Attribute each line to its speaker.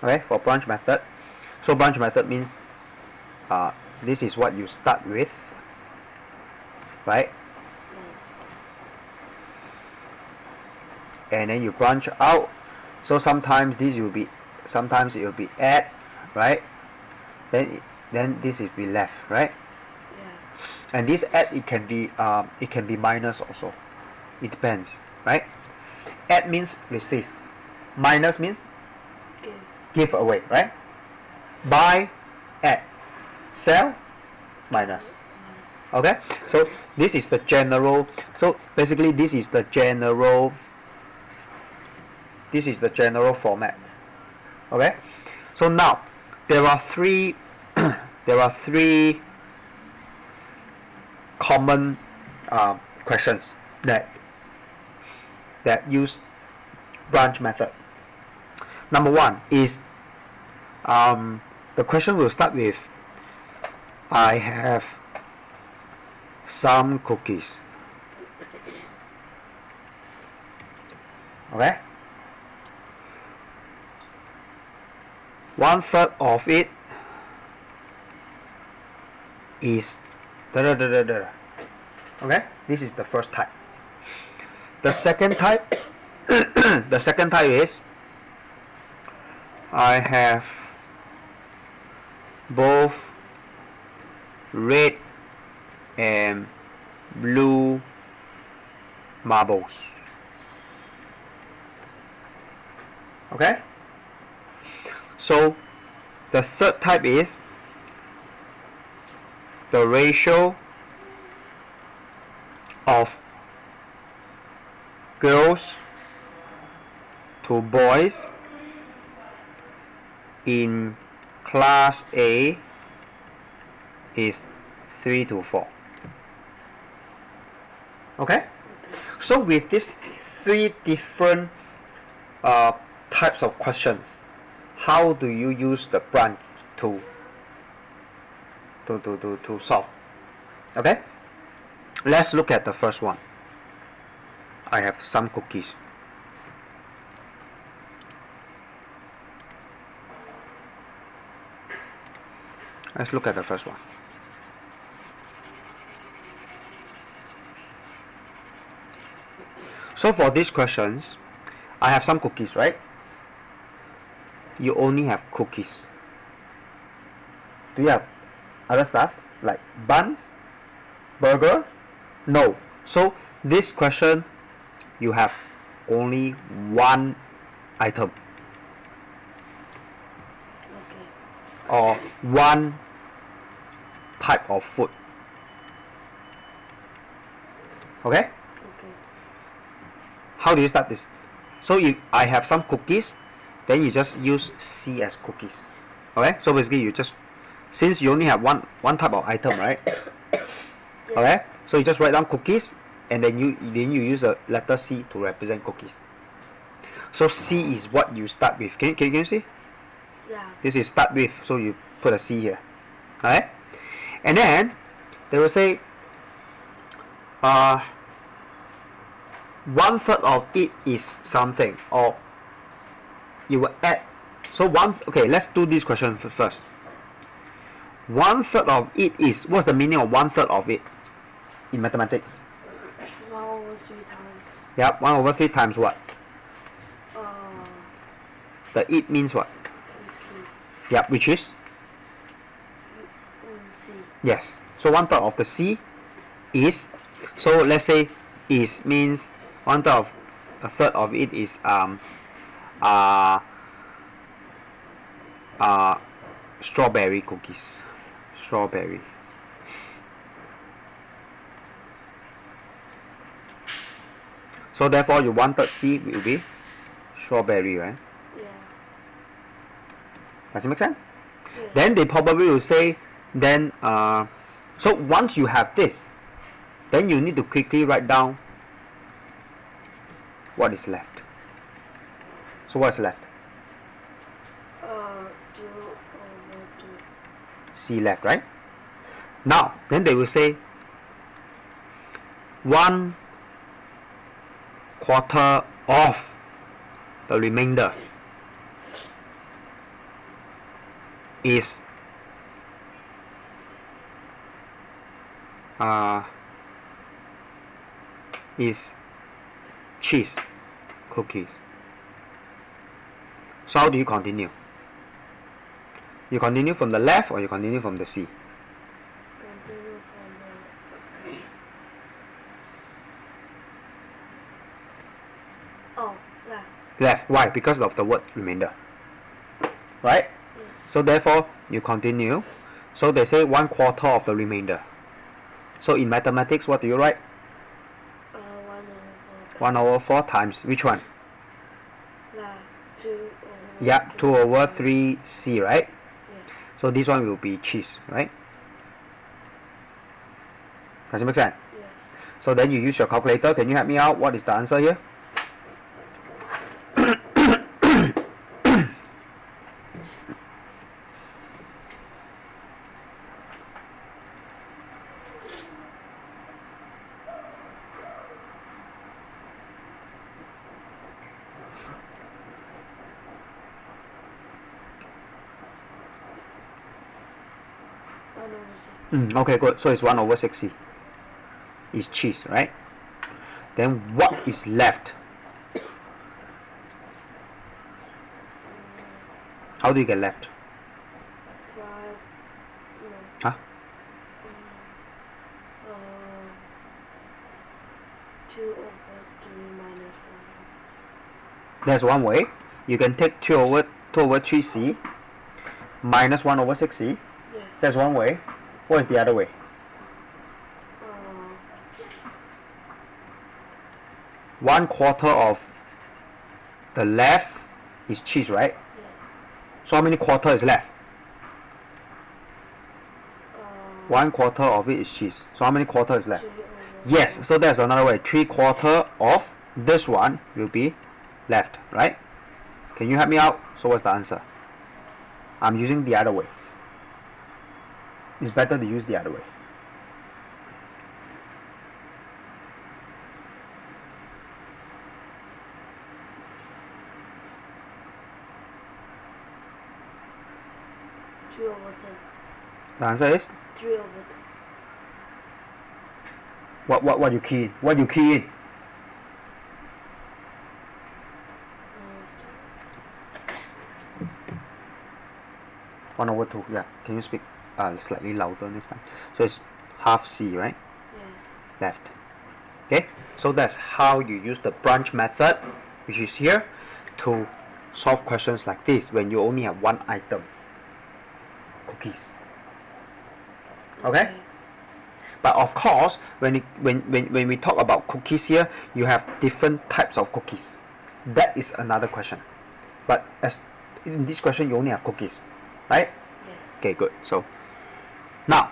Speaker 1: Okay, for branch method. So branch method means this is what you start with, right? And then you branch out. So sometimes this will be, sometimes it will be add, right? Then this will be left, right? And this add, it can be minus also. It depends, right? Add means receive. Minus means give away, right? Buy, add. Sell, minus. Okay? So this is the general. So basically this is the general format. Okay? So now there are three common questions that use branch method. Number one is the question will start with, I have some cookies. Okay? 1/3 of it is da da da da da. Okay? This is the first type. The second type the second type is, I have both red and blue marbles. Okay? So the third type is, the ratio of girls to boys in class A is 3:4. Okay? So with these three different types of questions, how do you use the branch to solve? Okay? Let's look at the first one. I have some cookies. Let's look at the first one. So for these questions, I have some cookies, right? You only have cookies. Do you have other stuff like buns, burger? No. So this question, you have only one item or one type of food. Okay? How do you start this? So if I have some cookies, then you just use C as cookies. Okay? So basically you just, since you only have one type of item, right? Okay? So you just write down cookies, and then you use the letter C to represent cookies. So C is what you start with. Can you see?
Speaker 2: Yeah.
Speaker 1: This is start with, so you put a C here. Alright? And then they will say 1/3 of it is something, or you will add. So okay, let's do this question first. 1/3 of it is, what's the meaning of 1/3 of it in mathematics?
Speaker 2: 1/3 times.
Speaker 1: Yeah, 1/3 times what? The it means what? Yeah, which is?
Speaker 2: C.
Speaker 1: Yes. So 1/3 of the C is, so let's say is means 1/3 of, a third of it is strawberry cookies. Strawberry. So therefore your 1/3 C will be strawberry, right?
Speaker 2: Yeah.
Speaker 1: Does it make sense?
Speaker 2: Yeah.
Speaker 1: Then they probably will say, then so once you have this, then you need to quickly write down what is left. So what's left?
Speaker 2: 2/2.
Speaker 1: C left, right? Now then they will say 1/4 of the remainder. is cheese cookies. So how do you continue? You continue from the left or you continue from the C?
Speaker 2: Continue from the. Oh, left.
Speaker 1: Left. Why? Because of the word remainder. Right?
Speaker 2: Yes.
Speaker 1: So therefore, you continue. So they say 1/4 of the remainder. So in mathematics, what do you write?
Speaker 2: 1 over 4.
Speaker 1: 1/4 times which one?
Speaker 2: Left. 2 over.
Speaker 1: Yeah, 2/3C, right?
Speaker 2: Yeah.
Speaker 1: So this one will be cheese, right? Does it make sense?
Speaker 2: Yeah.
Speaker 1: So then you use your calculator. Can you help me out? What is the answer here? Okay, good. So it's 1/6C. It's cheese, right? Then what is left? How do you get left?
Speaker 2: 5. No.
Speaker 1: Huh?
Speaker 2: 2 over 3 minus 1.
Speaker 1: There's one way. You can take 2/3C minus 1/6C.
Speaker 2: Yes.
Speaker 1: That's one way. What is the other way? 1/4 of the left is cheese, right?
Speaker 2: Yes.
Speaker 1: So how many quarter is left? 1/4 of it is cheese. So how many quarter is left?
Speaker 2: 3 over.
Speaker 1: Yes, so that's another way. 3/4 of this one will be left, right? Can you help me out? So what's the answer? I'm using the other way. It's better to use the other way.
Speaker 2: Two over 10.
Speaker 1: The answer is
Speaker 2: 3 over 10.
Speaker 1: what you key in? What you key in? 1/2. Yeah. Can you speak slightly louder next time? So it's half C, right?
Speaker 2: Yes.
Speaker 1: Left. Okay. So that's how you use the branch method, which is here, to solve questions like this when you only have one item. Cookies. Okay? But of course, when we talk about cookies here, you have different types of cookies. That is another question. But as in this question, you only have cookies, right?
Speaker 2: Yes.
Speaker 1: Okay, good. So now